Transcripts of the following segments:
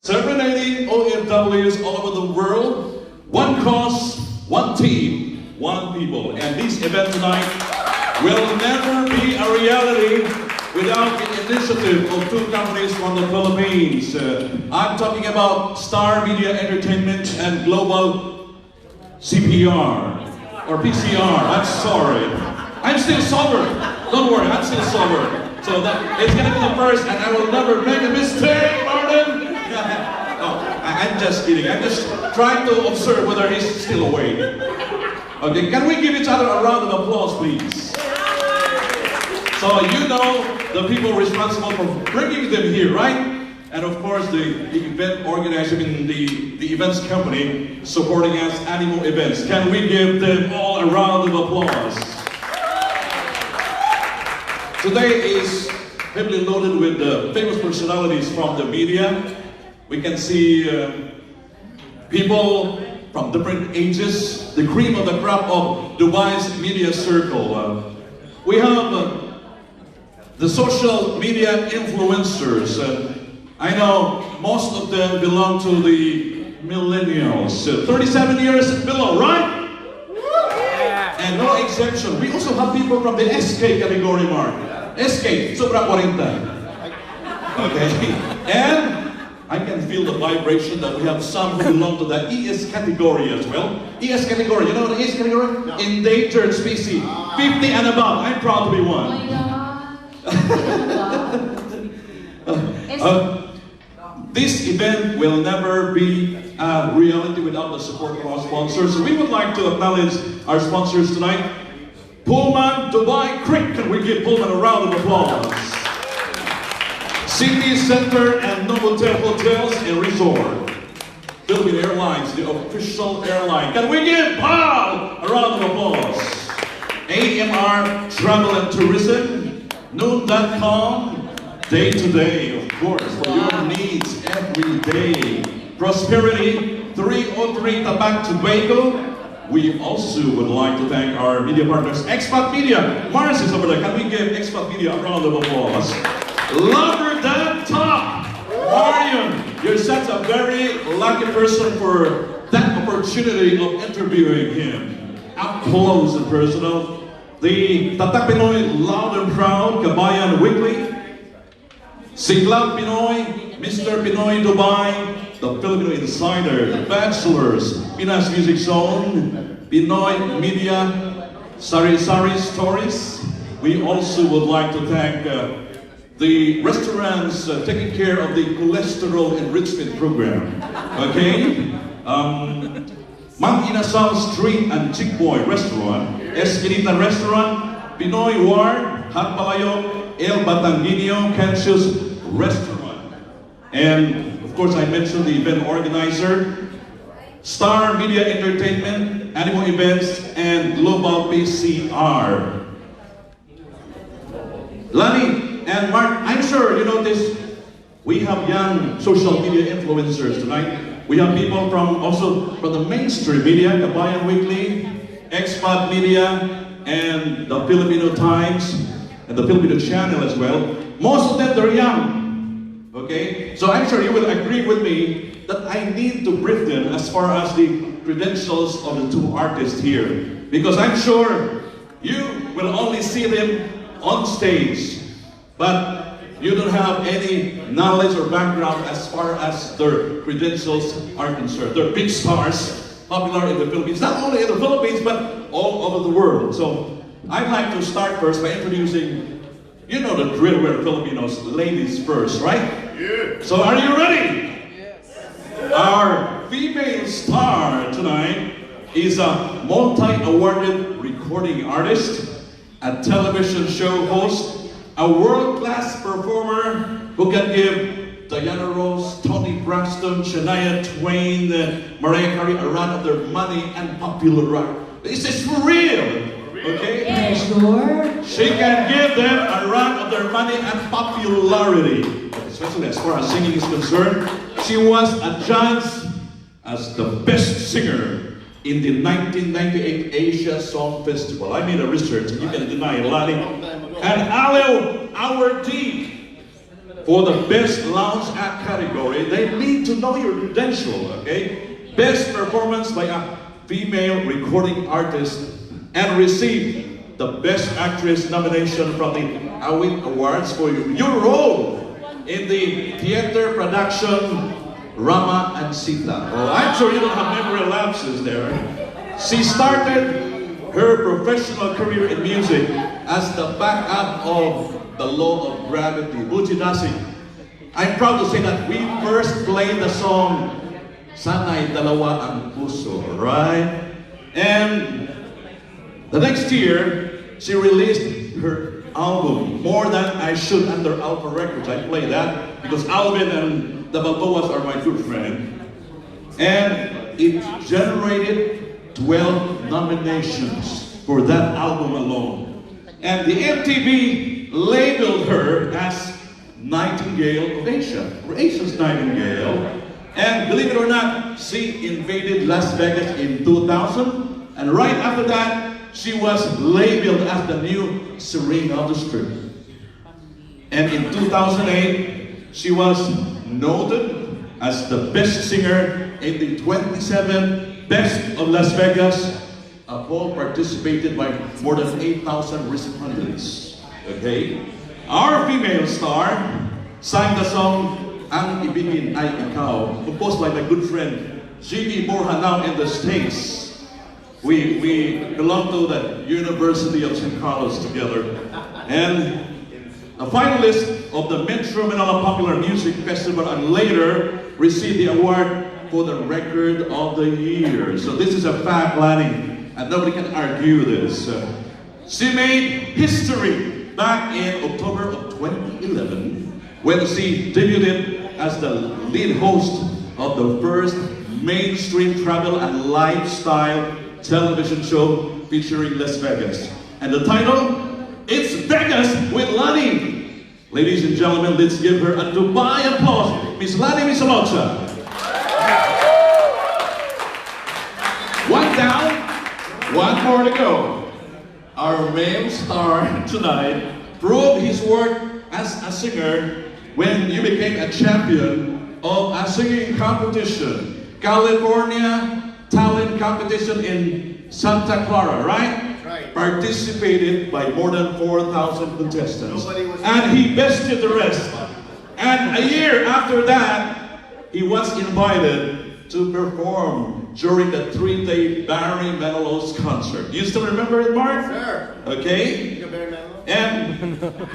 Celebrating OFWs all over the world, one cause, one team, one people. And this event tonight will never be a reality without the initiative of two companies from the Philippines. I'm talking about Star Media Entertainment and Global CPR, or PCR, I'm sorry. I'm still sober. Don't worry, I'm still sober. So that it's gonna be the first, and I will never make a mistake, Martin. No, I'm just kidding. I'm just trying to observe whether he's still awake. Okay, can we give each other a round of applause, please? So you know the people responsible for bringing them here, right? And of course the event organizer in the events company supporting us, Animo Events. Can we give them all a round of applause? Today is heavily loaded with famous personalities from the media. We can see people from different ages, the cream of the crop of Dubai's media circle. We have the social media influencers. I know most of them belong to the millennials, 37 years and below, right? And no exception. We also have people from the SK category, Mark. SK, sobra 40. Okay, and I can feel the vibration that we have some who belong to the ES category as well. ES category, you know what the ES category? No. Endangered species, 50 and above. I'm proud to be one. Oh my God. This event will never be a reality without the support of our sponsors. We would like to acknowledge our sponsors tonight. Pullman Dubai Creek, can we give Pullman a round of applause? City Center and Novotel Hotels and Resort. Philippine Airlines, the official airline. Can we give Paul a round of applause? AMR Travel and Tourism, Noon.com, Day to Day, of course, for your needs every day. Prosperity, 303 Tatak Tobago. We also would like to thank our media partners, Expat Media. Mars is over there. Can we give Expat Media a round of applause? Lover than top. Marion, you're such a very lucky person for that opportunity of interviewing him. Up close and personal. The Tatak Pinoy, loud and proud, Kabayan Weekly. Siglab Pinoy, Mr. Pinoy Dubai, the Filipino Insider, The Bachelors, Pinas Music Zone, Pinoy Media, Sari Sari Stories. We also would like to thank the restaurants taking care of the cholesterol enrichment program. Okay? Mang Inasal Street and Chick Boy Restaurant, Esquinita Restaurant, Pinoy Ward, Hatpalayo, El Batanguinio, Cancius Restaurant. And of course I mentioned the event organizer, Star Media Entertainment, Animo Events, and Global PCR. Lani and Mark, I'm sure you know this. We have young social media influencers tonight. We have people from also from the mainstream media, Kabayan Weekly, Expat Media, and the Filipino Times, and the Filipino Channel as well. Most of them, they're young. Okay? So I'm sure you will agree with me that I need to brief them as far as the credentials of the two artists here. Because I'm sure you will only see them on stage, but you don't have any knowledge or background as far as their credentials are concerned. They're big stars, popular in the Philippines, not only in the Philippines, but all over the world. So I'd like to start first by introducing, you know the drill, we're Filipinos, ladies first, right? Yeah. So are you ready? Yes. Our female star tonight is a multi-awarded recording artist, a television show host, a world-class performer who can give Diana Ross, Toni Braxton, Shania Twain, Mariah Carey a run of their money and popular rock. This is for real, okay? Yeah, sure. She can give them a run of their money and popularity, especially as far as singing is concerned. She was adjudged as the best singer in the 1998 Asia Song Festival. I made a research, and you can deny it, Lani. And Aleo Our Deep For the Best Lounge Act category, they need to know your credential, okay? Best Performance by a Female Recording Artist, and received the Best Actress nomination from the AWIT Awards for your role in the theater production Rama and Sita. Oh, I'm sure you don't have memory lapses there. She started her professional career in music as the backup of The Law of Gravity, Buchi Dasing. I'm proud to say that we first played the song Sana'y Dalawa Ang Puso, right? And the next year, she released her album, More Than I Should, under Alpha Records. I play that because Alvin and the Balboas are my good friend. And it generated 12 nominations for that album alone. And the MTV labeled her as Nightingale of Asia, or Asia's Nightingale. And believe it or not, she invaded Las Vegas in 2000. And right after that, she was labeled as the new Serena of the Strip. And in 2008, she was noted as the best singer in the 27 Best of Las Vegas, a poll participated by more than 8,000 respondents. Okay? Our female star sang the song Ang Ibigin Ay Ikaw, composed by my good friend Jimmy Borja, now in the States. We belong to the University of St. Carlos together. And a finalist of the Metro Manila Popular Music Festival, and later received the award for the Record of the Year. So this is a fact, Lani, and nobody can argue this. She made history back in October of 2011 when she debuted as the lead host of the first mainstream travel and lifestyle television show featuring Las Vegas. And the title, It's Vegas with Lani. Ladies and gentlemen, let's give her a Dubai applause. Miss Lani Misalucha. One down, one more to go. Our male star tonight proved his work as a singer when you became a champion of a singing competition, California Talent Competition in Santa Clara, right? Right. Participated by more than 4,000 contestants. And he bested the rest. And a year after that, he was invited to perform during the 3-day Barry Manilow's concert. You still remember it, Mark? Sure. Okay. And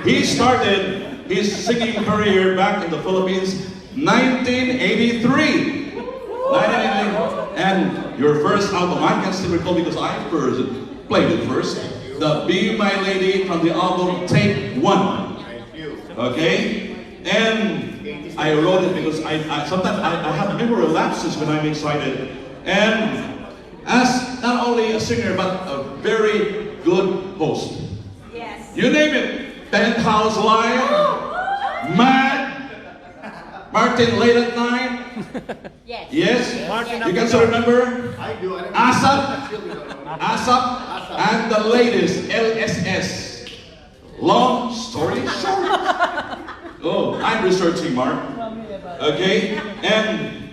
he started his singing career back in the Philippines, 1983. 1983. And your first album, I can still recall because I first played it first. The Be My Lady from the album Take One. Okay? And I wrote it because I sometimes I have memory lapses when I'm excited. And as not only a singer, but a very good host. Yes. You name it. Penthouse Live, Mad, Martin Late at Night. Yes. Yes? Martin, You can still remember? I do. ASAP, and the latest, LSS. Long story short. Oh, I'm researching, Mark. Okay? And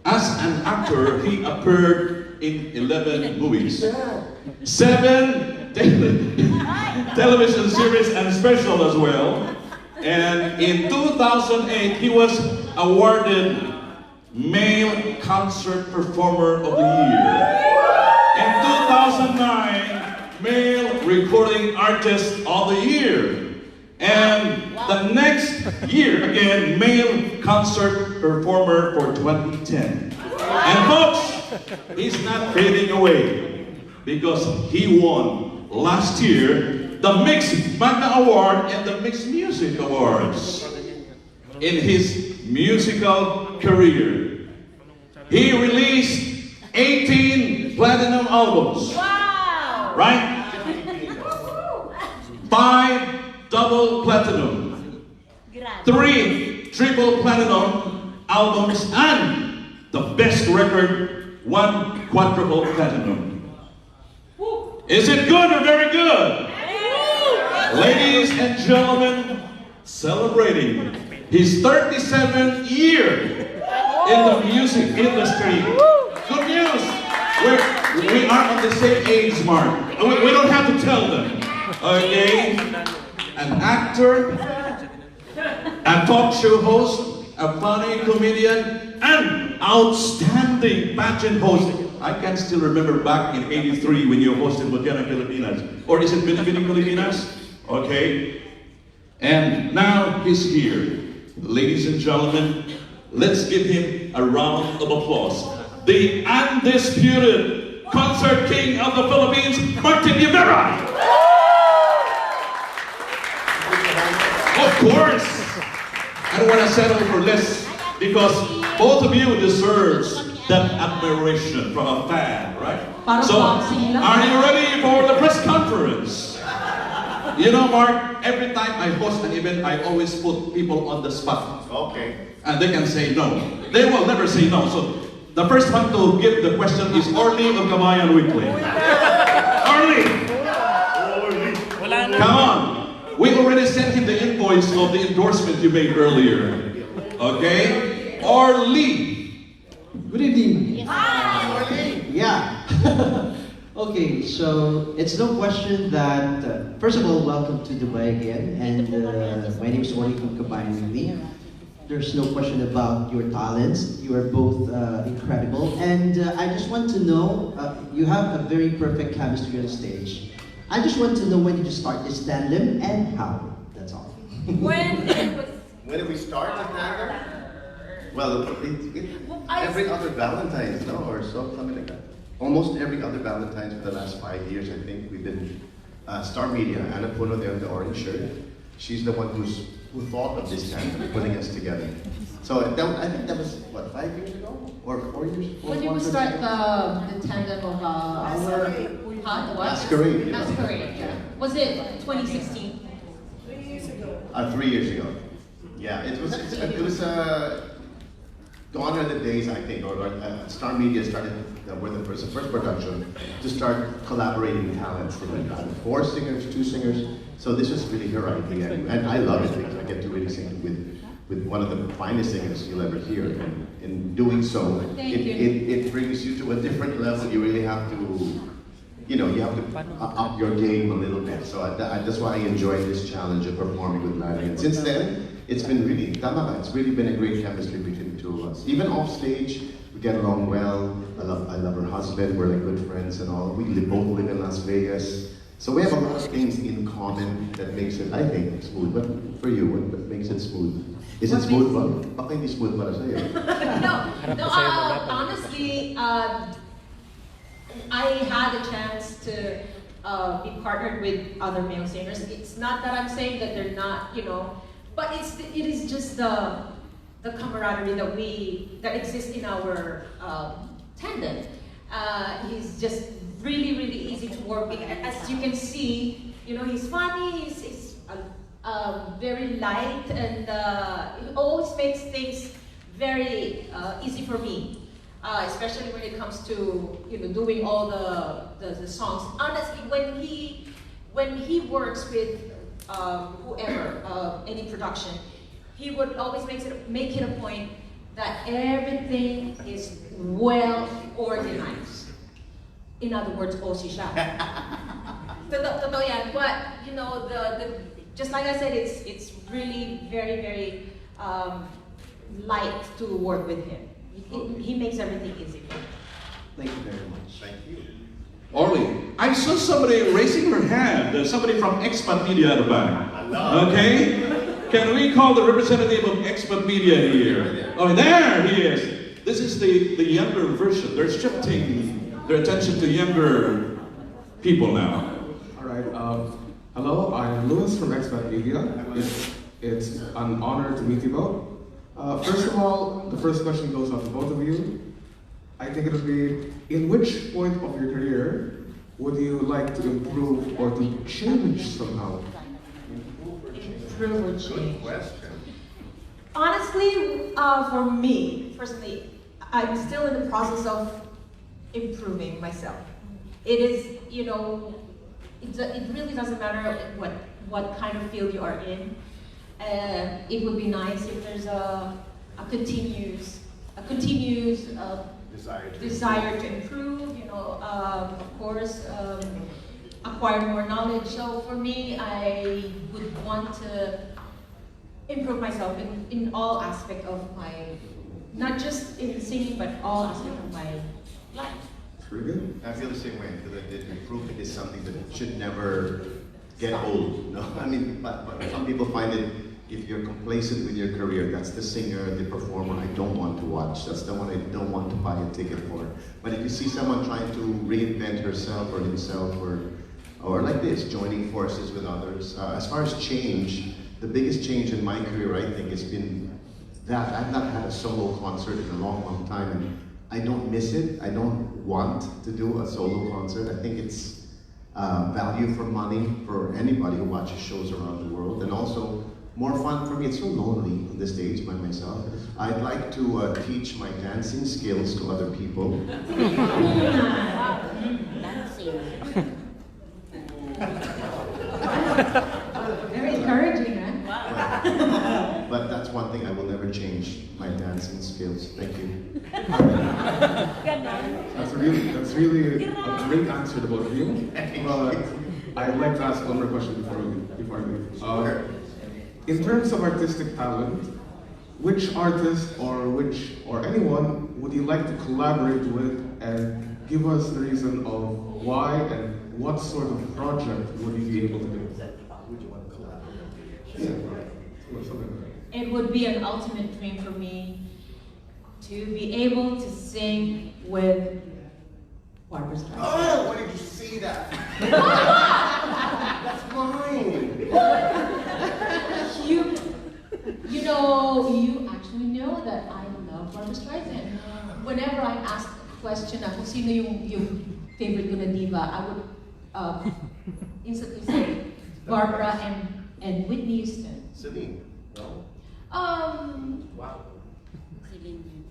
as an actor, he appeared in 11 movies. 7 television series and special as well. And in 2008, he was awarded Male Concert Performer of the Year. In 2009, Male Recording Artist of the Year. And the next year, again, Male Concert Performer for 2010. And folks, he's not fading away because he won last year the Mixed Magna Award and the Mixed Music Awards in his musical career. He released 18 platinum albums. Wow. Right? 5 double platinum, 3 triple platinum albums, and the best record, 1 quadruple platinum. Is it good or very good? Ladies and gentlemen, celebrating His 37th year in the music industry. Good news! We are on the same age mark. We don't have to tell them. Okay? An actor, a talk show host, a funny comedian, and outstanding pageant host. I can still remember back in '83 when you hosted Bukiana Pilipinas. Or is it Binibini Pilipinas? Okay. And now he's here. Ladies and gentlemen, let's give him a round of applause. The undisputed concert king of the Philippines, Martin Nievera. Of course. I don't want to settle for less because both of you deserves that admiration from a fan, right? So, are you ready for the press conference? You know, Mark, every time I host an event, I always put people on the spot. Okay. And they can say no. They will never say no. So, the first one to give the question is Orly of Kabayan Weekly. Orly! Come on! We already sent him the invoice of the endorsement you made earlier. Okay? Orly! Good evening. Yeah. Okay, so it's no question that, first of all, welcome to Dubai again. And my name is Ori from Kabayan Weekly. There's no question about your talents. You are both incredible. And I just want to know, you have a very perfect chemistry on stage. I just want to know, when did you start this tandem and how? That's all. When did we start the tandem? Well, every other Valentine's, no, or so, something like that. Almost every other Valentine's for the last 5 years, I think we've been. Star Media, Anna Puno there in the orange shirt. She's the one who thought of this tandem, putting us together. So I think that was, what, 5 years ago? Or 4 years? When did we start the tandem of our what? Masquerade. You know? Masquerade. Yeah. Was it 2016? 3 years ago. Yeah, it was gone are the days, I think, or Star Media started, were the first production to start collaborating talents. They went out 4 singers, 2 singers. So this was really her idea, and I love it because I get to really sing with one of the finest singers you'll ever hear. And in doing so, it brings you to a different level. You really have to, you know, you have to up your game a little bit. So that's why I enjoy this challenge of performing with Lani. And since then, it's been really, it's really been a great chemistry between the two of us. Even off stage, we get along well. I love her husband. We're like good friends and all. We both live in Las Vegas. So we have a lot of things in common that makes it, I think, smooth. But for you, what makes it smooth? Is it smooth ba? Baka hindi smooth para sa'yo. No, honestly, I had a chance to be partnered with other male singers. It's not that I'm saying that they're not, you know, but it is just the camaraderie that exists in our tandem. He's just really easy to work with. As you can see, you know, he's funny, he's very light, and he always makes things very easy for me, especially when it comes to, you know, doing all the songs. Honestly, when he works with whoever, any production, he would always make it a point that everything is well organized. In other words, OC siya. Totoo yan. But, you know, just like I said, it's really very light to work with him. He makes everything easy. Thank you very much. Thank you. Orly, I saw somebody raising her hand. Somebody from Expat Media at the back. Okay? Can we call the representative of Expat Media here? Oh, there he is. This is the younger version. They're shifting their attention to younger people now. All right. Hello, I'm Louis from Expat Media. It's an honor to meet you both. First of all, the first question goes out to both of you. I think it would be, in which point of your career would you like to improve or to change somehow? Improve or change? Question. Honestly, for me, personally, I'm still in the process of improving myself. It is, you know, it really doesn't matter what kind of field you are in. it would be nice if there's a continuous desire to improve, of course, acquire more knowledge. So for me, I would want to improve myself in all aspects of my, not just in singing, but all aspects of my life. That's pretty good. I feel the same way. I feel that improvement is something that should never get old. No, I mean, but some people find it. If you're complacent with your career, that's the singer, the performer I don't want to watch. That's the one I don't want to buy a ticket for. But if you see someone trying to reinvent herself or himself, or like this, joining forces with others, as far as change, the biggest change in my career, I think, has been that I've not had a solo concert in a long, long time, and I don't miss it. I don't want to do a solo concert. I think it's value for money for anybody who watches shows around the world, and also more fun for me. It's so lonely on the stage by myself. I'd like to teach my dancing skills to other people. Dancing. Very encouraging, huh? But that's one thing I will never change, my dancing skills. Thank you. That's really a great answer to both of you. But I'd like to ask one more question before I leave. In terms of artistic talent, which artist or anyone would you like to collaborate with, and give us the reason of why and what sort of project would you be able to do? Would you want to collaborate? It would be an ultimate dream for me to be able to sing with Barbra Streisand. Oh, why did you say that? That's mine. You actually know that I love Barbra Streisand. Whenever I ask a question, kung sino yung favorite ko na diva, I would instantly say Barbara and Whitney Houston. Celine. No? Wow.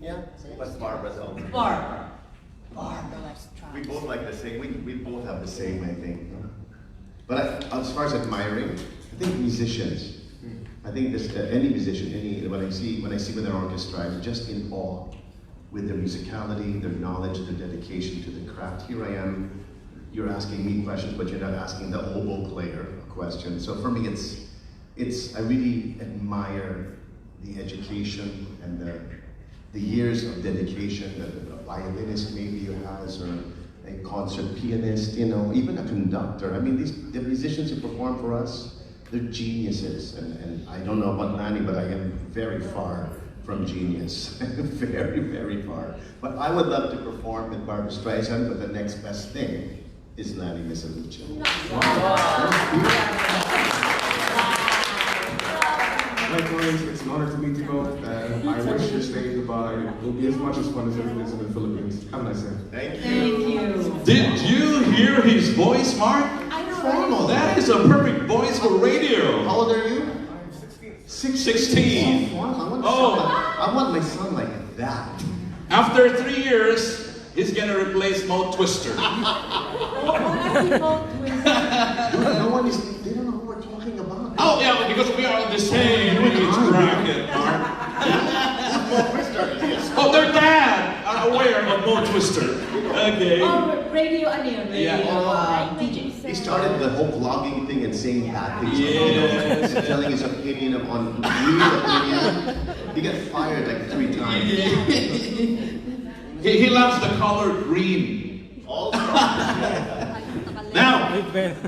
Yeah, but Barbara though. Barbara. We both like the same. We both have the same, I think. But as far as admiring, I think musicians. I think this, any musician, when I see with their orchestra, I'm just in awe with their musicality, their knowledge, their dedication to the craft. Here I am. You're asking me questions, but you're not asking the oboe player a question. So for me, I really admire the education and the years of dedication that a violinist maybe has, or a concert pianist, even a conductor. I mean, the musicians who perform for us, they're geniuses. And I don't know about Lani, but I am very far from genius. Very, very far. But I would love to perform with Barbra Streisand, but the next best thing is Lani Misalucha. Likewise, it's an honor to meet you both, and I wish your stay in Dubai will be as much as fun as it is in the Philippines. Have a nice day. Thank you. Thank you. Did you hear his voice, Mark? I know. Formal. That is a perfect voice for radio. How old are you? 16. I want my son like that. After 3 years, he's gonna replace Mo Twister. They don't know who we're talking about. Oh yeah, because we are in the same age bracket, Mark. Oh, their dad are aware of Mo Twister. Okay. Radio, radio. Yeah. DJ. He started the whole vlogging thing and saying bad things. Yes. Telling his opinion on real opinion. He got fired like 3 times. He loves the color green. Now,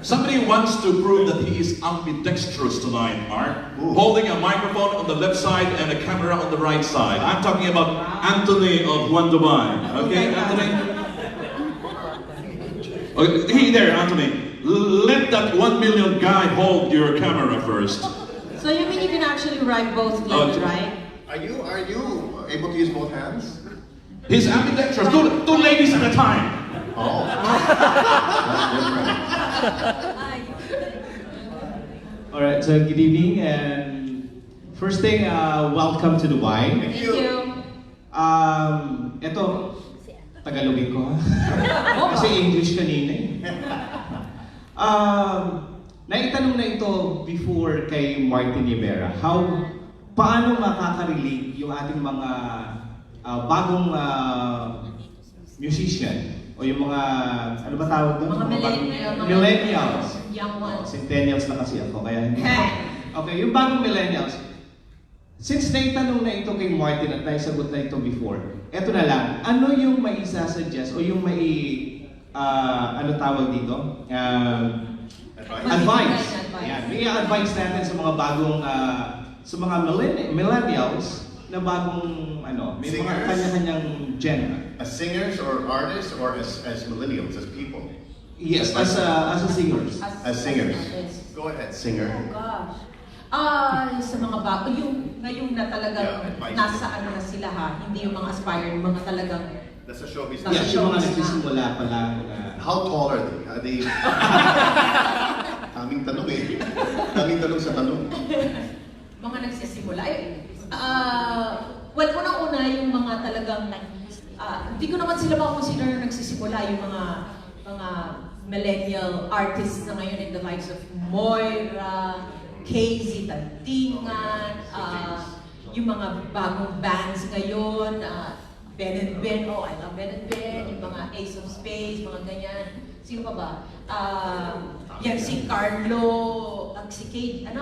somebody wants to prove that he is ambidextrous tonight, Mark. Ooh. Holding a microphone on the left side and a camera on the right side. I'm talking about Anthony of One Dubai. Okay, Anthony? Okay, hey there, Anthony. Let that 1 million guy hold your camera first. So you mean you can actually ride both legs, right? Are you able to use both hands? He's ambidextrous. Two ladies at a time. Oh. All right, so good evening, and first thing, welcome to Dubai. Thank Thank you. Ito, Tagalogin ko ha. Kasi English kanina eh. naitanong na ito before kay Martin Nievera. Paano makaka-relate yung ating mga bagong musician o yung mga, ano ba tawag doon? Mga millennials. Young ones. Centennials na kasi ako, kaya hindi. Okay, yung bagong millennials. Since naitanong na ito kay Martin at naisagot na ito before, eto na lang, ano yung maisa-suggest o yung ano tawag dito? Advice. Yan, may advice natin sa mga bagong, sa mga millennials na bagong, may mga Singers? kanya-kanyang genre. As singers or artists or as millennials, as people? Yes, as a singers. As singers. Yes. Go ahead, singer. Oh gosh. Sa mga bago, yung ngayon na talagang Yeah, advice. nasa ano na sila ha, hindi yung mga aspired, mga talagang That's a showbiz. Nasa Yes, yung mga showbiz na. nagsisimula pa lang. How tall are they? Are they... Taming tanong eh. Taming tanong sa tanong. mga nagsisimula. Well, unang-una yung mga talagang, hindi ko naman sila makonsider na nagsisimula, yung mga millennial artists na ngayon in the likes of Moira, Casey Tantingan, yung mga bagong bands ngayon, Ben and Ben, oh I love Ben and Ben, yung mga Ace of Spades, mga ganyan. Sino pa ba? Yan si Carlo, si Kate,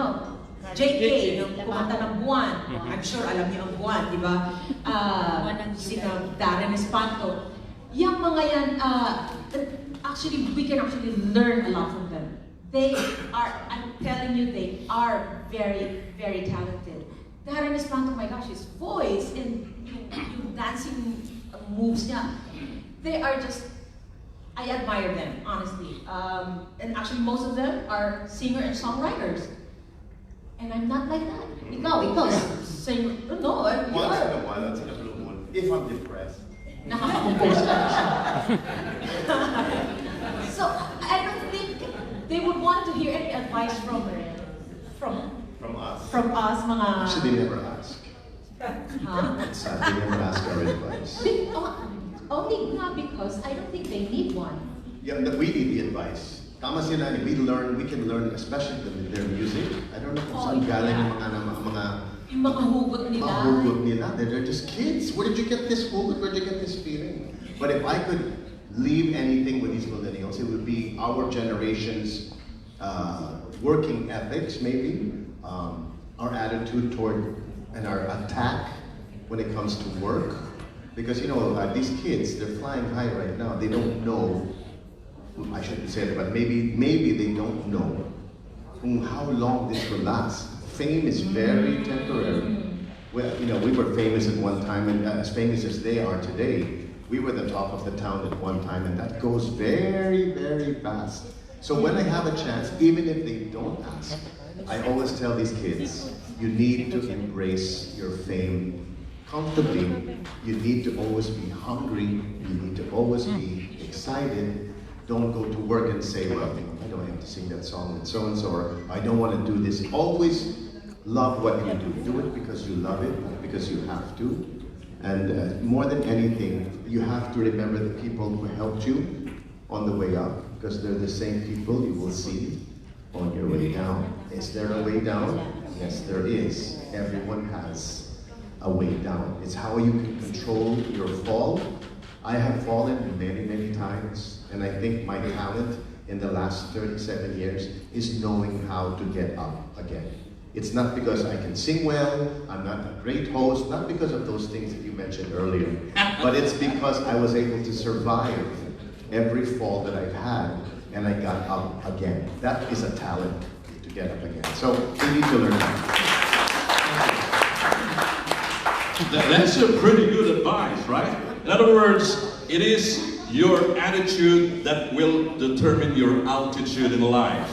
JK, yung kumanta ng Buwan. I'm sure alam niyo ang Buwan, di ba? Si Darren Espanto. Yung mga yan, actually, we can actually learn a lot from them. They are, I'm telling you, they are very, very talented. Darren Espanto, my gosh, his voice and yung dancing moves niya, they are just, I admire them, honestly. And actually, most of them are singer and songwriters. And I'm not like that. Ikaw, singer. No, you Once in are. a while, that's in a blue moon. If I'm depressed. Nakaka-compose ka na siya. So, I don't think they would want to hear any advice from From us. mga... Actually, they never ask. Huh? It's sad, they never ask our advice. Only not because I don't think they need one. Yeah, we need the advice. Tama sila, we can learn, especially their music. I don't know kung saan galing yung Yung mga hugot nila. mga hugot nila. They're just kids. Where did you get this hugot? Where did you get this feeling? But if I could leave anything with these millennials, it would be our generation's working ethics, maybe, our attitude toward and our attack when it comes to work. Because these kids, they're flying high right now. They don't know. I shouldn't say that, but maybe they don't know how long this will last. Fame is very temporary. Well, we were famous at one time, and as famous as they are today, we were the top of the town at one time, and that goes very, very fast. So when I have a chance, even if they don't ask, I always tell these kids, you need to embrace your fame comfortably. You need to always be hungry. You need to always be excited. Don't go to work and say, well, I don't have to sing that song with so-and-so, or I don't want to do this. Always love what you do. Do it because you love it, not because you have to. And more than anything, you have to remember the people who helped you on the way up, because they're the same people you will see on your way down. Is there a way down? Yes, there is. Everyone has a way down. It's how you can control your fall. I have fallen many, many times, and I think my talent in the last 37 years is knowing how to get up again. It's not because I can sing well, I'm not a great host, not because of those things that you mentioned earlier, but it's because I was able to survive every fall that I've had, and I got up again. That is a talent, to get up again. So we need to learn that. That's a pretty good advice, right? In other words, it is your attitude that will determine your altitude in life.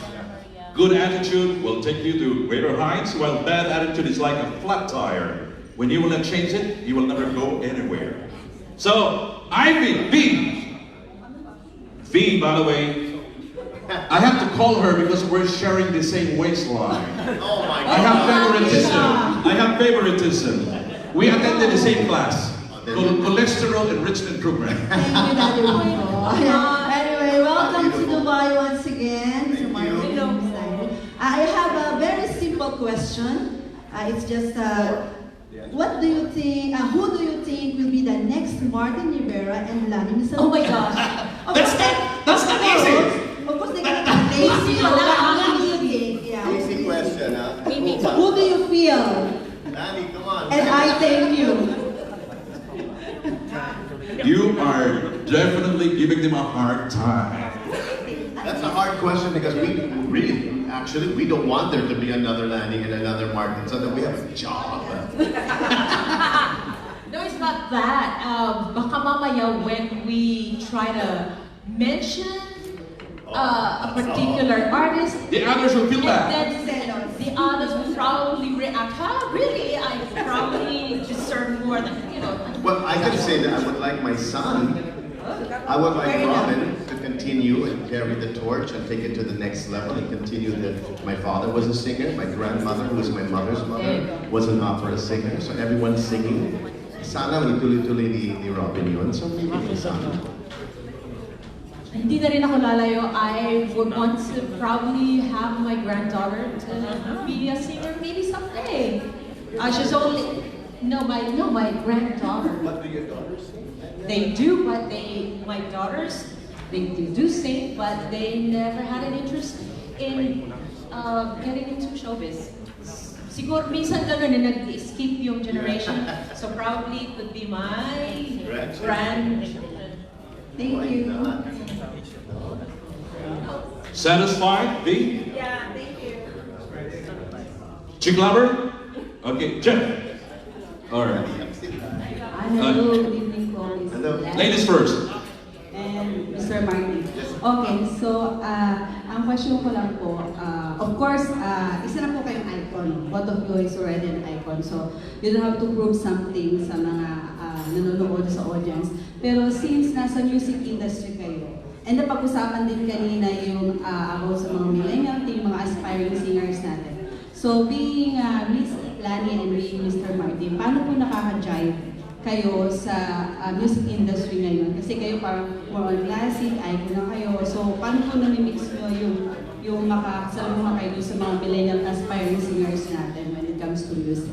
Good attitude will take you to greater heights, while bad attitude is like a flat tire. When you will not change it, you will never go anywhere. So, Ivy, V, by the way, I have to call her because we're sharing the same waistline. Oh my I God. have favoritism. We attended the same class. Cholesterol enrichment program. Thank you, Daddy Rico. Anyway, welcome to Dubai once again. So Martin, excited. I have a very simple question. It's just, what do you think, who do you think will be the next Martin Nievera and Lani Misalucha? Oh my gosh. That's not easy. Of course, they're gonna be lazy. Who do you think? Yeah. Easy question, huh? So who do you feel? Lani, come on. And I thank you. You are definitely giving them a hard time. That's a hard question because we don't want there to be another Lani and another Martin so that we have a job. No, it's not that. Baka mamaya when we try to mention a particular artist, The others will feel bad. and then the others will probably react, really? I probably deserve more than, Well, I can say that I would like my son, I would like Robin to continue and carry the torch and take it to the next level and continue my father was a singer, my grandmother, who was my mother's mother, was an opera singer, so everyone's singing. Sana ituloy-tuloy ni Robin yun, so maybe my son. Hindi na rin ako lalayo. I would want to probably have my granddaughter to be a singer maybe someday. She's only my granddaughter. What do your daughters sing? They do, but my daughters, they do sing, but they never had an interest in getting into showbiz. Siguro minsan gano'n na nag-skip yung generation, so probably it could be my grandchildren. Thank you. Satisfied, V? Yeah, thank you. Chick lover? Okay, Jeff. All right. Hello, good evening po. Hello. Ladies first. And Mr. Martin. Okay, so ang question ko lang po, of course, isa na po kayong icon. Both of you is already an icon. So, you don't have to prove something sa mga nanonood sa audience. Pero since nasa music industry kayo, and napag-usapan din kanina yung about sa mga millennial, yung mga aspiring singers natin. So, being Miss Lani and being Mr. Martin, paano po nakaka-jive kayo sa music industry ngayon? Kasi kayo parang more on classic, icon na kayo. So, paano po nami-mix nyo yung makakasalamuha kayo sa mga millennial aspiring singers natin when it comes to music?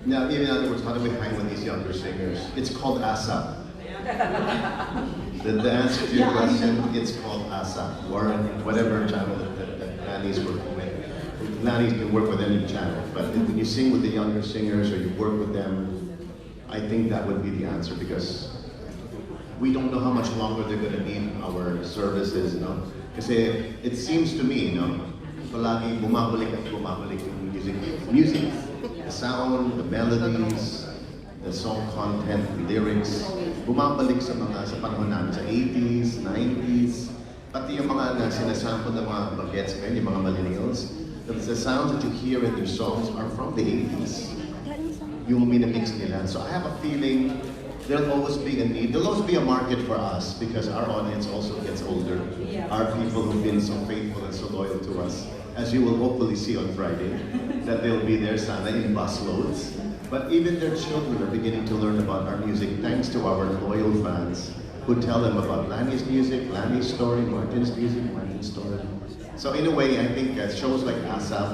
Now, in other words, how do we hang with these younger singers? It's called ASAP. The answer to your question, it's called ASAP, or whatever channel that Lani's working with. Lani's can work with any channel, but when you sing with the younger singers or you work with them, I think that would be the answer because we don't know how much longer they're going to need our services, Kasi it seems to me, palagi bumabalik at bumabalik yung music. The sound, the melodies, the song content, the lyrics, bumabalik sa panahon namin, sa 80s, 90s, pati yung mga sinasample ng mga bagets ngayon, yung mga millennials, the sounds that you hear in their songs are from the 80s. Yung minamix nila. So I have a feeling there'll always be a need, there'll always be a market for us because our audience also gets older. Our people who've been so faithful and so loyal to us, as you will hopefully see on Friday, that they'll be there sana in busloads. But even their children are beginning to learn about our music thanks to our loyal fans who tell them about Lani's music, Lani's story, Martin's music, Martin's story. So in a way, I think shows like ASAP,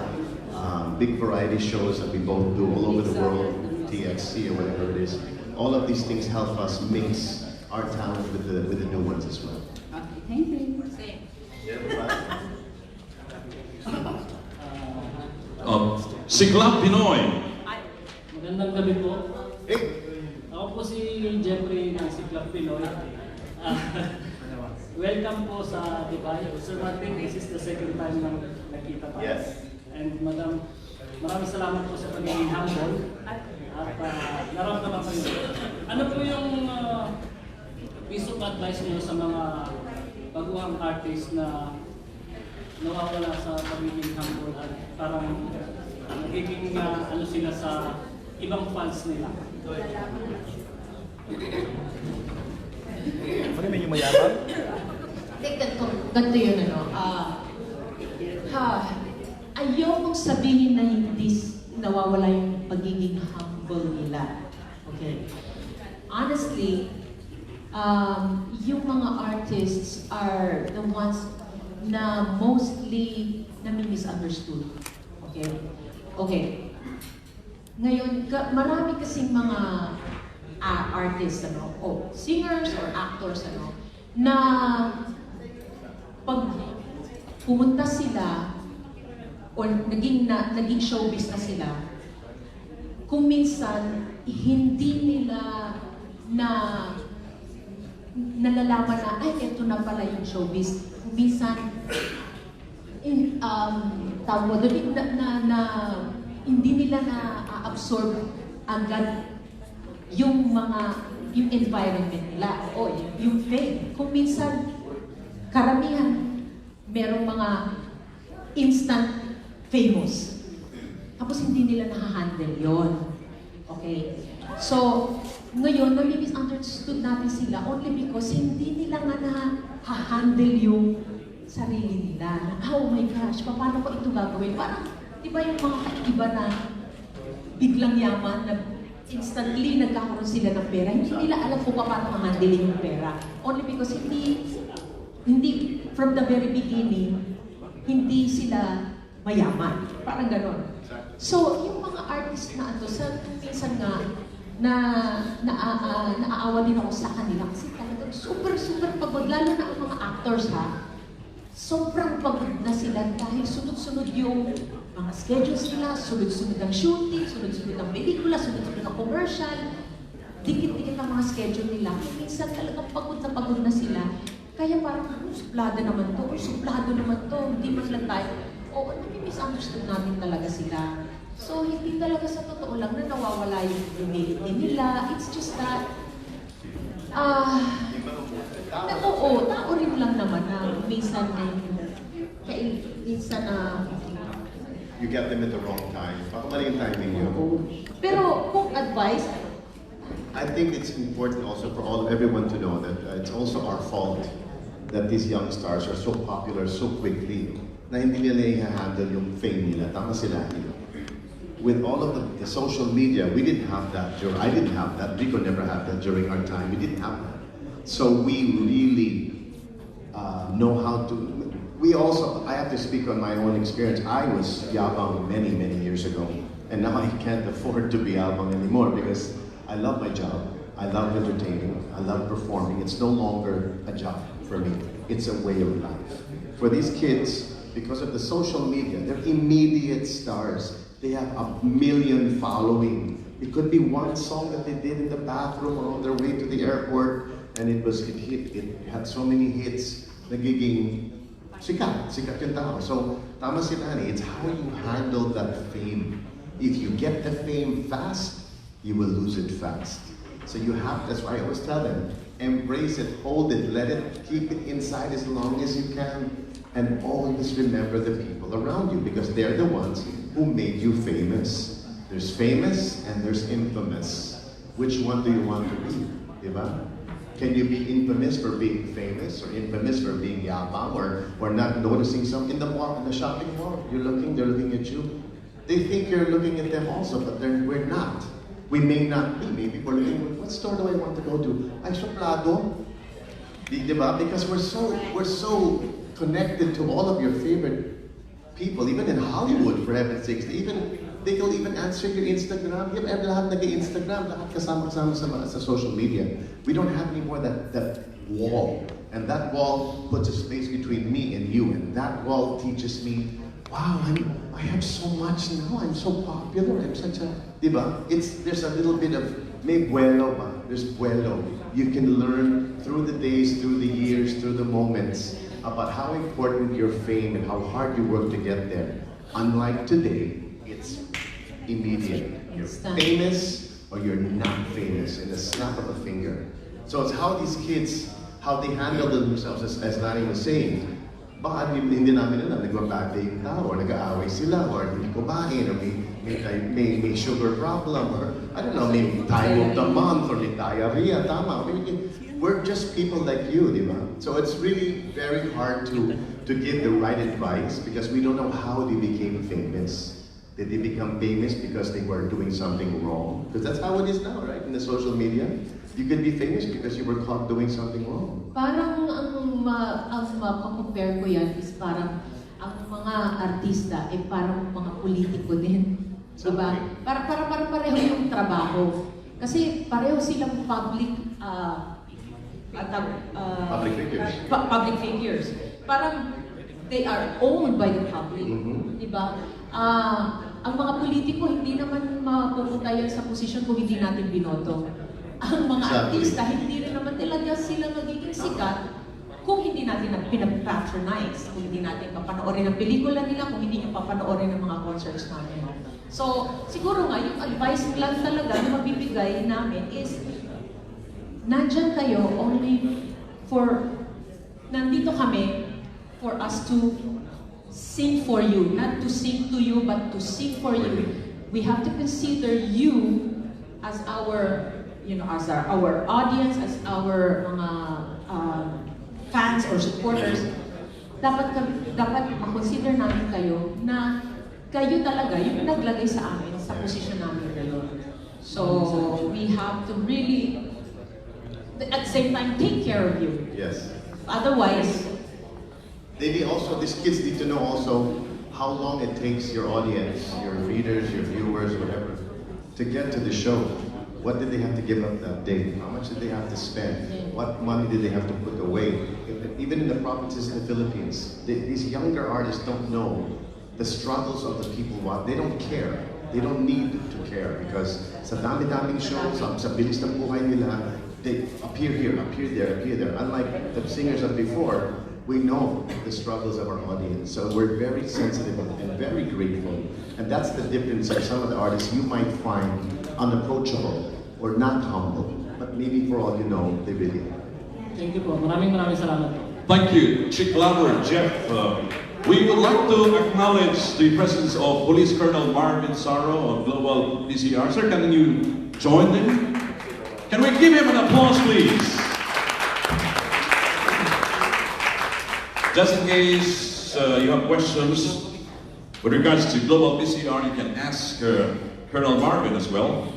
big variety shows that we both do all over the world, TXC or whatever it is, all of these things help us mix our talent with the new ones as well. Okay, thank you. Siklap Pinoy. Magandang gabi po. Ako po si Jeffrey ng Siklap Pinoy. Welcome po sa Dubai. Sir Martin, this is the second time na nakita tayo. Yes. And Madam, maraming salamat po sa pagiging humble at naramdaman ko yun. Ano po yung piece of advice niyo sa mga baguhang artist na nawawala sa pagiging humble at parang nagiging sila sa ibang fans nila? I think ganito yun, ayokong sabihin na hindi nawawala yung pagiging humble nila. Okay. Honestly, yung mga artists are the ones na mostly nami-misunderstood. Okay? Okay. Ngayon, marami kasing mga artists, o singers or actors, na pag pumunta sila o naging showbiz na sila, kung minsan hindi nila nalalaman na, ay, eto na pala yung showbiz. Kung minsan, tawag doon, hindi nila na-absorb agad yung environment nila o yung fame. Kung minsan, karamihan, merong mga instant famous. Tapos hindi nila nahahandle yon. Okay? So, ngayon, nami-misunderstood natin sila only because hindi nila nga nahahandle yung sarili nila. Oh my gosh, paano ko ito gagawin? Parang, di ba yung mga iba na biglang yaman, na instantly nagkakaroon sila ng pera, hindi nila alam kung paano hahandle yung pera. Only because hindi from the very beginning, hindi sila mayaman. Parang ganon. So, yung mga artist na minsan nga, naaawa din ako sa kanila kasi talagang super pagod, lalo na ang mga actors sobrang pagod na sila dahil sunod-sunod yung mga schedules nila, sunod-sunod ang shooting, sunod-sunod ang pelikula, sunod-sunod ang commercial, dikit-dikit ang mga schedule nila. Minsan talagang pagod na sila. Kaya parang, suplado naman to, hindi man lang tayo. Oo, nami-misunderstood natin talaga sila. So, hindi talaga sa totoo lang na nawawala yung humility nila. It's just that, tao rin lang naman na minsan You get them at the wrong time. Baka mali yung timing yun. Pero kung advice, I think it's important also for everyone to know that it's also our fault that these young stars are so popular so quickly na hindi nila i-handle yung fame nila. Tama sila. With all of the social media, we didn't have that. I didn't have that. Rico never had that during our time. We didn't have that. So we really know how to. I have to speak on my own experience. I was yabang many years ago, and now I can't afford to be yabang anymore because I love my job. I love entertaining. I love performing. It's no longer a job for me. It's a way of life. For these kids, because of the social media, they're immediate stars. They have 1 million following. It could be one song that they did in the bathroom or on their way to the airport, and it had so many hits. Nagiging sikat yung tao. So, tama si Lani, it's how you handle that fame. If you get the fame fast, you will lose it fast. So that's why I always tell them, embrace it, hold it, let it, keep it inside as long as you can, and always remember the people around you because they're the ones who made you famous. There's famous and there's infamous. Which one do you want to be? Diba? Can you be infamous for being famous or infamous for being yabang or not noticing something in the mall, in the shopping mall? They're looking at you. They think you're looking at them also, but we're not. We may not be. Maybe we're looking, what store do I want to go to? Ay, suplado. Diba? Because we're so connected to all of your favorite people, even in Hollywood, for heaven's sakes. They will even answer your Instagram. Lahat nag-Instagram, lahat kasama-kasama sa social media. We don't have anymore that wall. And that wall puts a space between me and you. And that wall teaches me, wow, I have so much now. I'm so popular. I'm such a, diba? There's a little bit of, may buelo ba? There's buelo. You can learn through the days, through the years, through the moments about how important your fame and how hard you work to get there. Unlike today, it's immediate. You're famous or you're not famous in the snap of a finger. So it's how these kids, how they handle themselves, as Lani was saying. Baka hindi namin alam, nagbabaday yung tao, or nag-aaway sila, or hindi kumain, or may sugar problem, or I don't know, may time of the month, or may diarrhea, tama. We're just people like you, di ba? So it's really very hard to give the right advice because we don't know how they became famous. Did they become famous because they were doing something wrong? Because that's how it is now, right? In the social media, you could be famous because you were caught doing something wrong. Parang ang ma-compare ko yan is parang ang mga artista ay parang mga politiko din. Diba? Para pareho yung trabaho. Kasi pareho silang public Public figures. Public figures. Parang they are owned by the public. Diba? Ang mga politiko hindi naman mapupunta yan sa posisyon kung hindi natin binoto. Ang mga artista, hindi rin naman talaga sila magiging sikat kung hindi natin pinapatronize, kung hindi natin papanoorin ang pelikula nila, kung hindi nyo papanoorin ang mga concerts namin. So, siguro nga, yung advice lang talaga na mabibigay namin is, nandyan kayo only for, nandito kami for us to sing for you, not to sing to you, but to sing for you. We have to consider you as our, as our audience, as our mga fans or supporters. Dapat makonsider namin kayo na kayo talaga yung naglagay sa amin sa posisyon namin ngayon. So we have to really, at the same time, take care of you. Yes. Otherwise, these kids need to know also how long it takes your audience, your readers, your viewers, whatever, to get to the show. What did they have to give up that day? How much did they have to spend? What money did they have to put away? Even in the provinces in the Philippines, these younger artists don't know the struggles of the people. They don't care. They don't need to care because sa dami-daming shows, sa bilis ng buhay nila, they appear here, appear there, appear there. Unlike the singers of before, we know the struggles of our audience. So we're very sensitive and very grateful. And that's the difference of some of the artists you might find unapproachable or not humble. But maybe for all you know, they really are. Thank you po. Maraming salamat po. Thank you, Chick Lover, Jeff. We would like to acknowledge the presence of Police Colonel Marvin Saro of Global PCR. Sir, can you join them? Can we give him an applause, please? Just in case you have questions with regards to Global PCR, you can ask Colonel Marvin as well.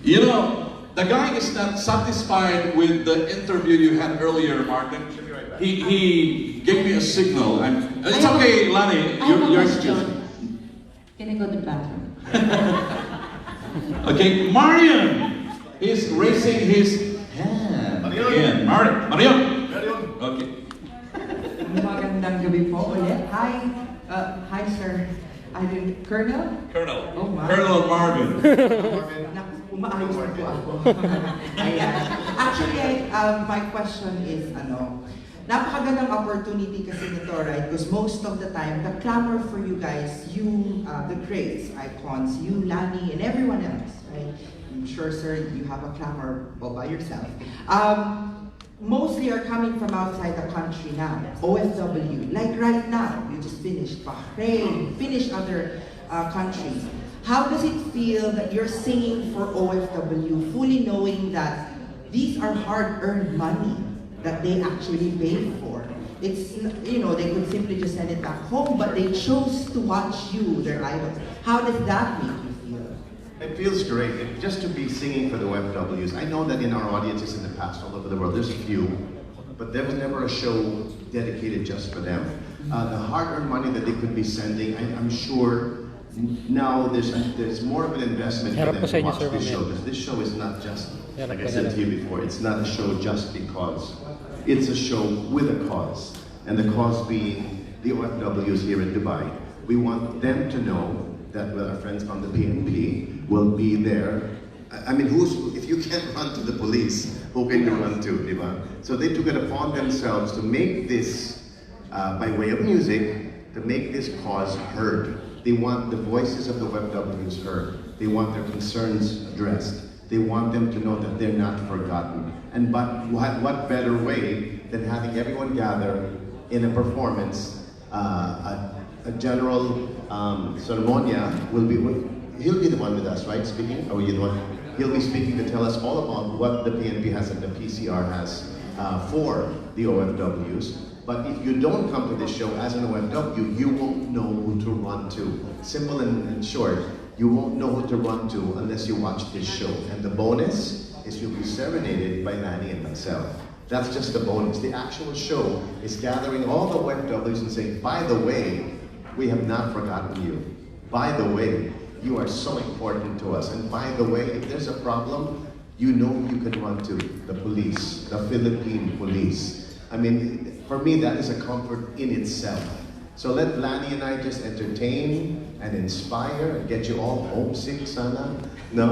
You know, the guy is not satisfied with the interview you had earlier, Martin. He gave me a signal. It's okay, Lani. You're excused. Can I go to the bathroom? Okay, Marion is raising his hand. Again, Marion. Okay. Magandang gabi po ulit. Hi sir. Colonel? Colonel. Oh, my. Colonel Marvin. Umaayos na po ako. Ayan. Actually, my question is, napakagandang opportunity kasi nito, right? Because most of the time, the clamor for you guys, you, the greats, icons, you, Lani, and everyone else, right? I'm sure, sir, you have a clamor all by yourself. Mostly are coming from outside the country now, OFW. Like right now, you just finished Bahrain, finished other countries. How does it feel that you're singing for OFW, fully knowing that these are hard-earned money that they actually pay for? It's, they could simply just send it back home, but they chose to watch you, their idols. How does that make you feel? It feels great, just to be singing for the OFWs. I know that in our audiences in the past all over the world, there's a few, but there was never a show dedicated just for them. The hard-earned money that they could be sending, I'm sure now there's more of an investment for them to watch this show, because this show is not just, like I said to you before, it's not a show just because. It's a show with a cause, and the cause being the OFWs here in Dubai. We want them to know that our friends from the PNP will be there. I mean, if you can't run to the police, who can you run to, diba? So they took it upon themselves to make this, by way of music, to make this cause heard. They want the voices of the OFWs heard. They want their concerns addressed. They want them to know that they're not forgotten. But what better way than having everyone gather in a performance, a general ceremonia he'll be the one with us, right, speaking? Or are you the one? He'll be speaking to tell us all about what the PNP has and the PCR has for the OFWs. But if you don't come to this show as an OFW, you won't know who to run to. Simple and short, you won't know who to run to unless you watch this show. And the bonus is you'll be serenaded by Lani and myself. That's just the bonus. The actual show is gathering all the OFWs and saying, by the way, we have not forgotten you. By the way, you are so important to us. And by the way, if there's a problem, you know who you can run to, the police, the Philippine police. I mean, for me, that is a comfort in itself. So let Lani and I just entertain and inspire and get you all homesick, sana. No?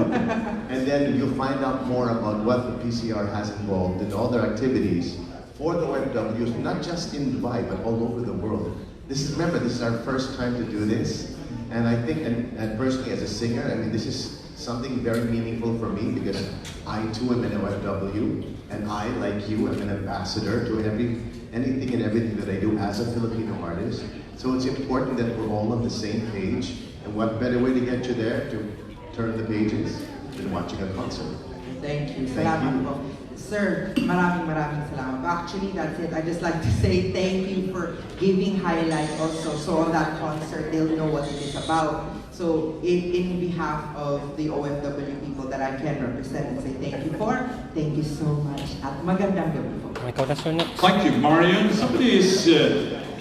And then you'll find out more about what the PCR has involved in all their activities for the OFWs, not just in Dubai, but all over the world. Remember, this is our first time to do this. And I think, and personally as a singer, I mean, this is something very meaningful for me because I too am an OFW, and I, like you, am an ambassador to anything and everything that I do as a Filipino artist. So it's important that we're all on the same page, and what better way to get you there to turn the pages than watching a concert. Thank you. Thank Salamat you. po. Sir, maraming salamat. Actually, that's it. I just like to say thank you for giving highlight also. So on that concert, they'll know what it is about. So in behalf of the OFW people that I can represent and say thank you so much. At magandang gabi po. Thank you, Marian. Somebody is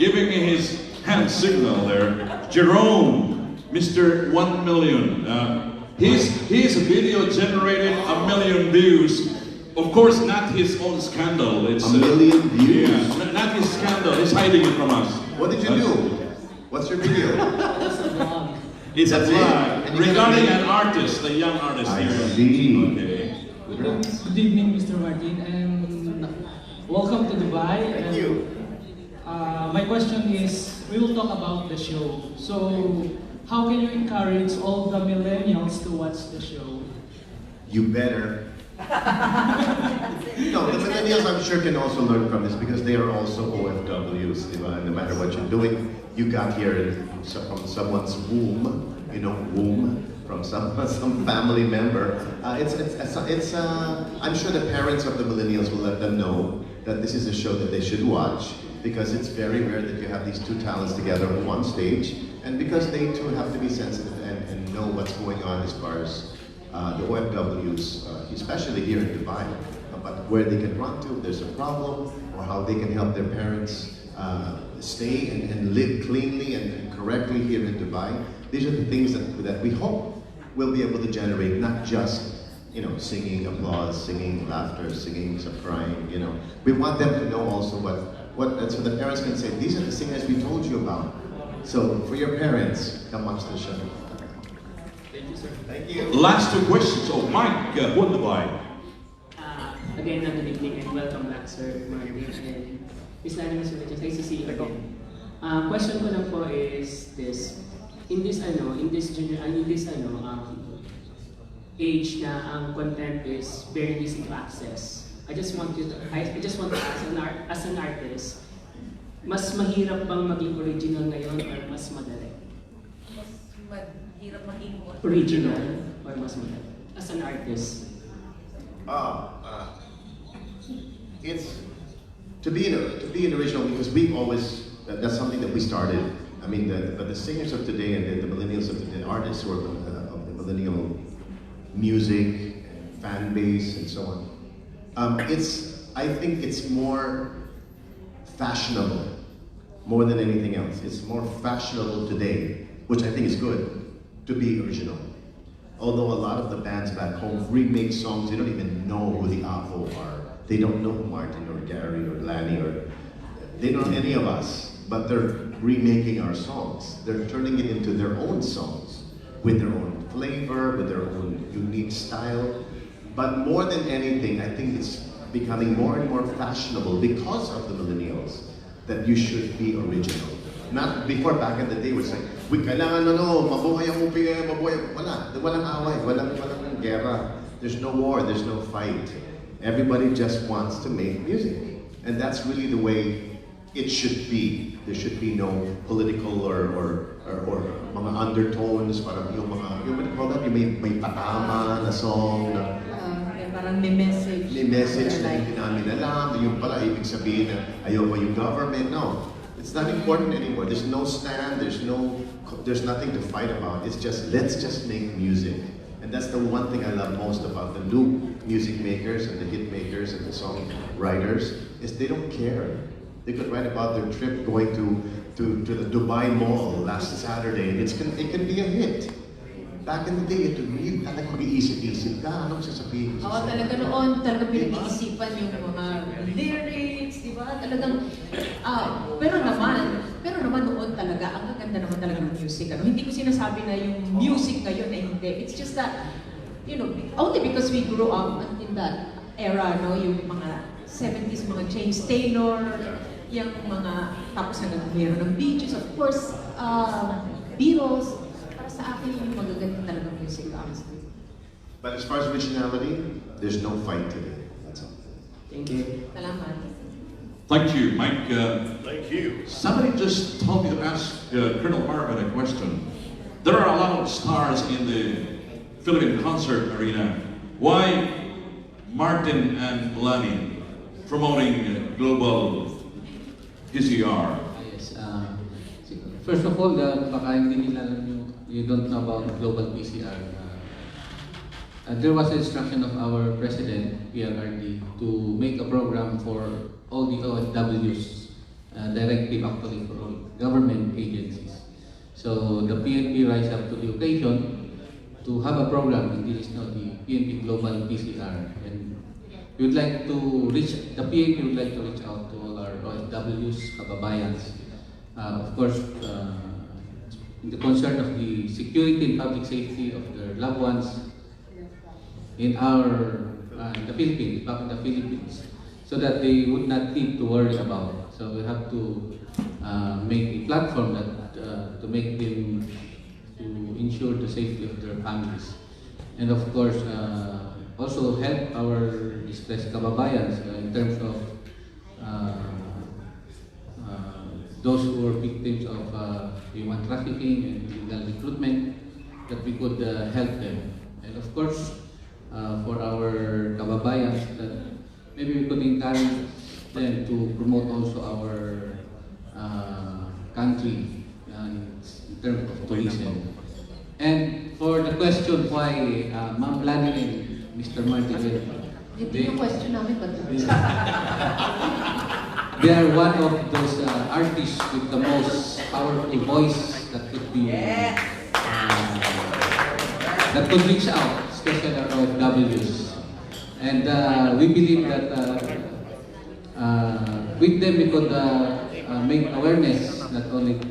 giving me his hand signal there. Jerome, Mr. 1 million. His video generated 1 million views. Of course, not his own scandal. It's 1 million views? Yeah, not his scandal. He's hiding it from us. What did you do? What's your video? It's a That's it? vlog And you regarding got an artist, a young artist I here. see. Okay. Good evening, Mr. Martin, and welcome to Dubai. Thank you. My question is, we will talk about the show. So, how can you encourage all the millennials to watch the show? You better. No, the millennials I'm sure can also learn from this because they are also OFWs. No matter what you're doing, you got here from someone's womb, from some family member. I'm sure the parents of the millennials will let them know that this is a show that they should watch because it's very rare that you have these two talents together on one stage, and because they too have to be sensitive and know what's going on as far as the OFWs, especially here in Dubai, about where they can run to if there's a problem, or how they can help their parents stay and live cleanly and correctly here in Dubai. These are the things that we hope will be able to generate, not just singing applause, singing laughter, singing some crying. We want them to know also so the parents can say, these are the singers we told you about. So for your parents, come watch the show. Thank you, sir. Thank you. Last two questions. Oh, Mike, what Dubai? Again, good evening and welcome back, Sir Martin and Miss Lani, Mr. Richard. Nice to see you again. Question ko lang po is this: in this age na ang content is very easy to access. I just want to ask as an artist, mas mahirap bang maging original ngayon or mas madali? Mas mahirap maging Original or mas madali? As an artist. It's to be an original because we've always that's something that we started. I mean, but the singers of today and the millennials of today, artists who are of the millennial music and fan base and so on. I think it's more fashionable more than anything else. It's more fashionable today, which I think is good, to be original. Although a lot of the bands back home remake songs, they don't even know who the Apo are. They don't know Martin or Gary or Lani or they don't know any of us, but they're remaking our songs. They're turning it into their own songs with their own flavor, with their own unique style. But more than anything, I think it's becoming more and more fashionable because of the millennials that you should be original. Not before, back in the day, it was like, kailangan mabuhay ang UPM, mabuhay. Walang away, walang guerra. There's no war, there's no fight. Everybody just wants to make music. And that's really the way it should be. There should be no political or mga undertones, parang yung what do you call that? Yung may patama na song na parang may message. May message na hindi namin alam, yung pala ibig sabihin na ayoko yung government. No, it's not important anymore. There's no stand, there's nothing to fight about. It's just, let's just make music. And that's the one thing I love most about the new music makers and the hit makers. songwriters and the songwriters is they don't care. They could write about their trip going to the Dubai Mall last Saturday, and it can be a hit. Back in the day, ito really talagang mag-iisip-isip ka, anong sasabihin ko Oo, talaga noon, talaga pinag-iisipan yung mga lyrics, di ba? Talagang, pero naman noon talaga, ang gaganda naman talaga ng music. Ano? Hindi ko sinasabi na yung music ngayon ay hindi. It's just that, you know, only because we grew up in that era, no? Yung mga 70s, mga James Taylor, yung mga, tapos na meron ng Bee Gees, of course, Beatles. Sa akin yung magaganda talaga music, honestly. But as far as originality, there's no fight today. That's all. Thank you. Salamat. Thank you, Mike. Thank you. Somebody just told me to ask Colonel Marvin a question. There are a lot of stars in the Philippine concert arena. Why Martin and Lani promoting global PCR? Yes. First of all, baka hindi nila alam you don't know about global PCR. There was an instruction of our president, PRRD, to make a program for all the OFWs, directive actually for all government agencies. So the PNP rise up to the occasion to have a program, and this is now the PNP Global PCR. And we would like to reach, the PNP would like to reach out to all our OFWs, Kababayans. Of course, in the concern of the security and public safety of their loved ones in the Philippines, back in the Philippines, so that they would not need to worry about. So we have to make a platform that to make them to ensure the safety of their families, and of course also help our distressed kababayans in terms of those who are victims of human trafficking and illegal recruitment, that we could help them. And of course, for our kababayans, that maybe we could encourage them to promote also our country in terms of tourism. And for the question why Ma'am Lani and Mr. Martin, Hindi yung question namin ba? they are one of those artists with the most powerful voice that could be that could reach out, especially our OFWs. And we believe that with them we could make awareness not only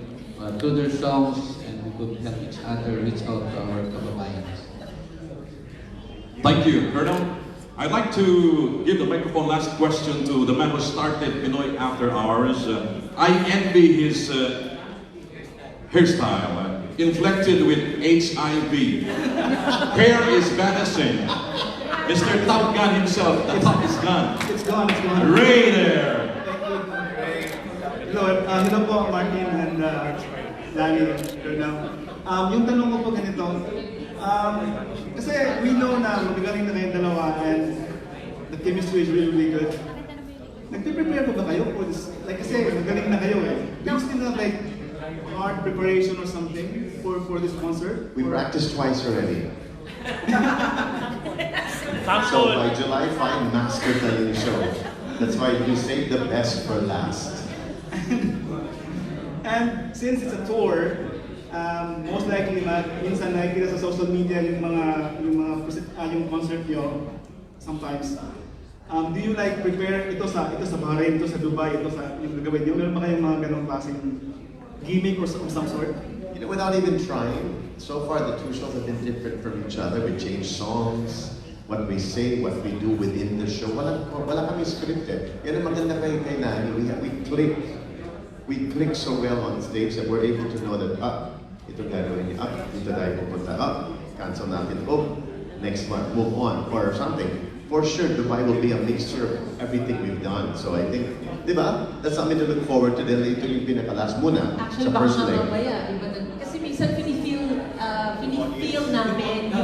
through their songs, and we could help each other reach out to our kababayans. Thank you, Colonel. I'd like to give the microphone last question to the man who started Pinoy After Hours. I envy his hairstyle, inflected with HIV. Hair is vanishing. Mr. Top Gun himself, the top is gone. It's gone, it's gone. Ray there. Hello po, Martin and Lani. Yung tanong ko po ganito, kasi we know na magagaling na kayong dalawa and the chemistry is really, really good. Nagpe-prepare po ba kayo for this? Like kasi magaling na kayo eh. Do you still have like hard preparation or something for this concert? We practiced twice already. So by July 5, master tayo yung show. That's why we save the best for last. And since it's a tour, most likely minsan nakikita sa social media yung concert nyo sometimes. Do you like prepare ito sa Bahrain, ito sa Dubai, ito sa yung gagawin nyo? Meron ba kayong mga ganong klaseng gimmick or some sort? You know, without even trying, so far the two shows have been different from each other. We change songs, what we say, what we do within the show. Wala kami scripted. Yan ang maganda kay Nani. We click so well on stage that we're able to know that, ito gagawin niya, dito tayo pupunta, cancel natin, next month, move on, or something. For sure, Dubai will be a mixture of everything we've done. So I think, di ba? That's something to look forward to. Then ito yung pinakalas muna Actually, sa first leg. Kasi minsan pinifeel namin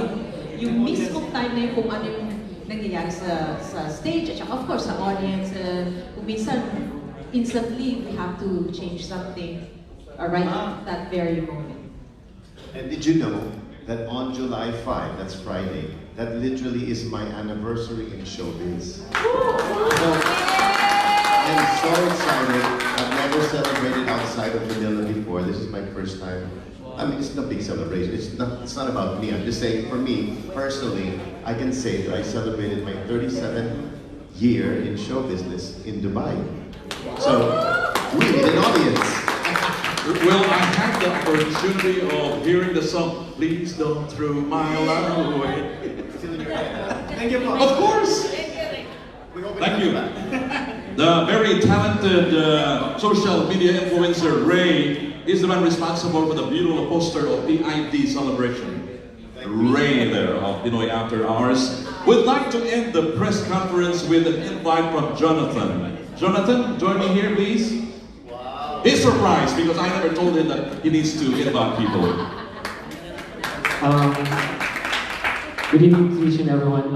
yung mismong time na yung kung ano yung nangyayari sa stage, at of course sa audience. Kung minsan, instantly, we have to change something right at that very moment. And did you know that on July 5, that's Friday, that literally is my anniversary in showbiz? outside of Manila before. This is my first time. I mean, it's not a big celebration. It's not about me. I'm just saying, for me, personally, I can say that I celebrated my 37th year in show business in Dubai. So, we need an audience. Well, I had the opportunity of hearing the song, Please Don't Throw My Love Away. Thank you, Of course! Thank you. The very talented social media influencer, Ray, is the man responsible for the beautiful poster of the PID celebration. Ray there of Pinoy After Hours. We'd like to end the press conference with an invite from Jonathan. Jonathan, join me here, please. Wow. He's surprised because I never told him that he needs to invite people. Good evening to each and everyone.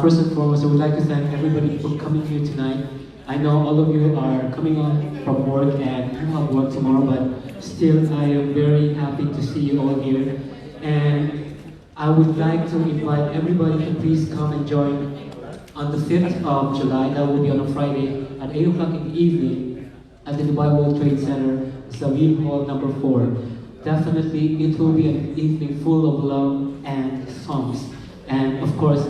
First and foremost, I would like to thank everybody for coming here tonight. I know all of you are coming on from work and you have work tomorrow, but still I am very happy to see you all here. And I would like to invite everybody to please come and join on the 5th of July. That will be on a Friday at 8 o'clock in the evening at the Dubai World Trade Center, Savile Hall number 4. Definitely, it will be an evening full of love and songs. And of course,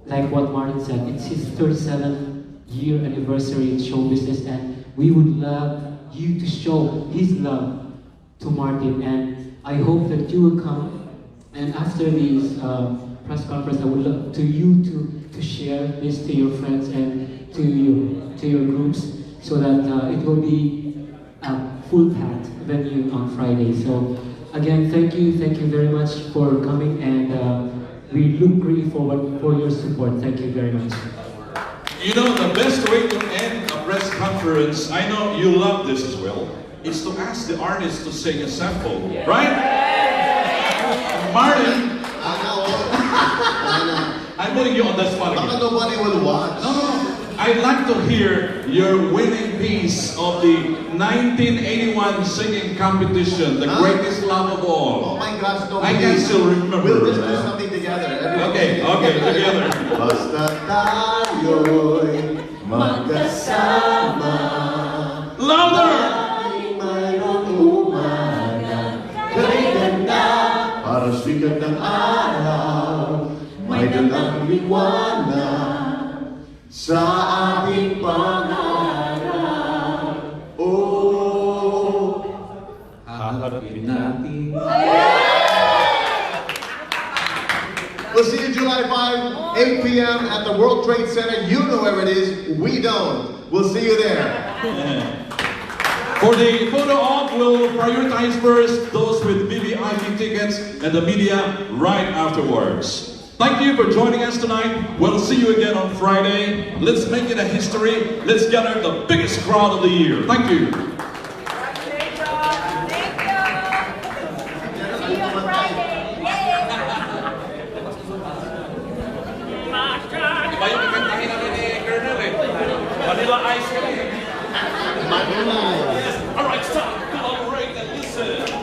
like what Martin said, it's his 37th year anniversary in show business, and we would love you to show his love to Martin. And I hope that you will come. And after this press conference, I would love to you to share this to your friends and to your groups, so that it will be a full-packed venue on Friday. So again, thank you very much for coming, and we look really forward for your support. Thank you very much. You know, the best way to end a press conference, I know you love this as well, is to ask the artist to sing a sample, right? Martin, I'm putting you on that spot again. Nobody will watch. No. I'd like to hear your winning piece of the 1981 singing competition, the greatest love of all. Oh my gosh, no. I can still remember. We'll just do something together. Okay, together. Basta tayo'y magkasama. Louder! Mayroong umaga, kay ganda, para sikat ng araw, may dalang liwanag sa ating pangarap. Oh, haharapin natin. We'll see you July 5, 8 p.m. at the World Trade Center. You know where it is. We don't. We'll see you there. For the photo op, we'll prioritize first those with VVIP tickets and the media right afterwards. Thank you for joining us tonight. We'll see you again on Friday. Let's make it a history. Let's gather the biggest crowd of the year. Thank you. Vanilla ice cream. All right, stop, collaborate, and listen.